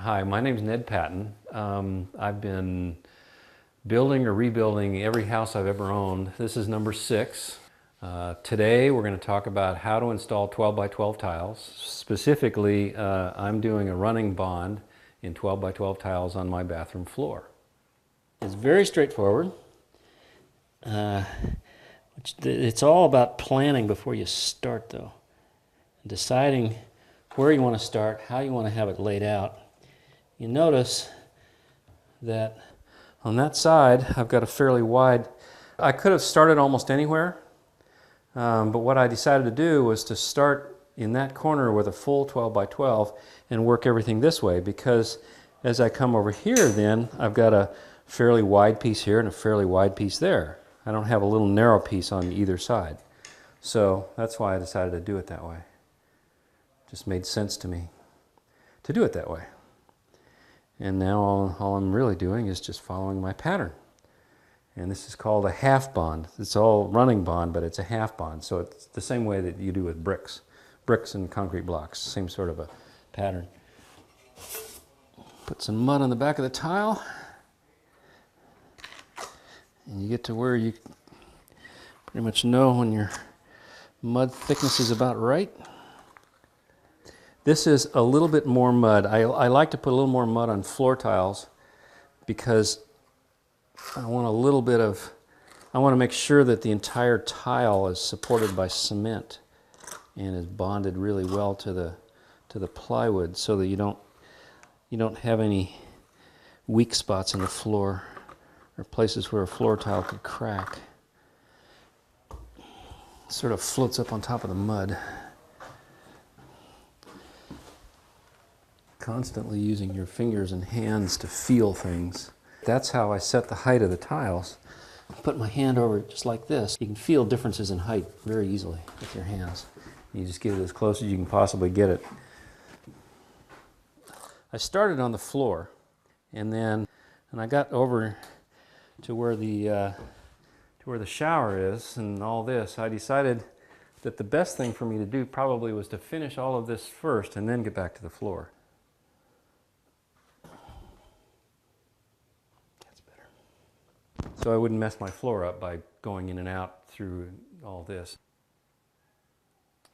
Hi, my name's Ned Patton. I've been building or rebuilding every house I've ever owned. This is number 6. Today we're going to talk about how to install 12 by 12 tiles. Specifically, I'm doing a running bond in 12 by 12 tiles on my bathroom floor. It's very straightforward. It's all about planning before you start, though. Deciding where you want to start, how you want to have it laid out. You notice that on that side, I've got a fairly wide. I could have started almost anywhere, but what I decided to do was to start in that corner with a full 12 by 12 and work everything this way, because as I come over here, then I've got a fairly wide piece here and a fairly wide piece there. I don't have a little narrow piece on either side. So that's why I decided to do it that way. It just made sense to me to do it that way. And now all I'm really doing is just following my pattern. And this is called a half bond. It's all running bond, but it's a half bond. So it's the same way that you do with bricks. Bricks and concrete blocks, same sort of a pattern. Put some mud on the back of the tile. And you get to where you pretty much know when your mud thickness is about right. This is a little bit more mud. I like to put a little more mud on floor tiles because I want to make sure that the entire tile is supported by cement and is bonded really well to the plywood, so that you don't have any weak spots in the floor or places where a floor tile could crack. It sort of floats up on top of the mud. Constantly using your fingers and hands to feel things. That's how I set the height of the tiles. I put my hand over it just like this. You can feel differences in height very easily with your hands. You just get it as close as you can possibly get it. I started on the floor, and I got over to where the shower is and all this. I decided that the best thing for me to do probably was to finish all of this first and then get back to the floor. So I wouldn't mess my floor up by going in and out through all this.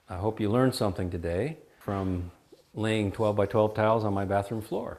I hope you learned something today from laying 12 by 12 tiles on my bathroom floor.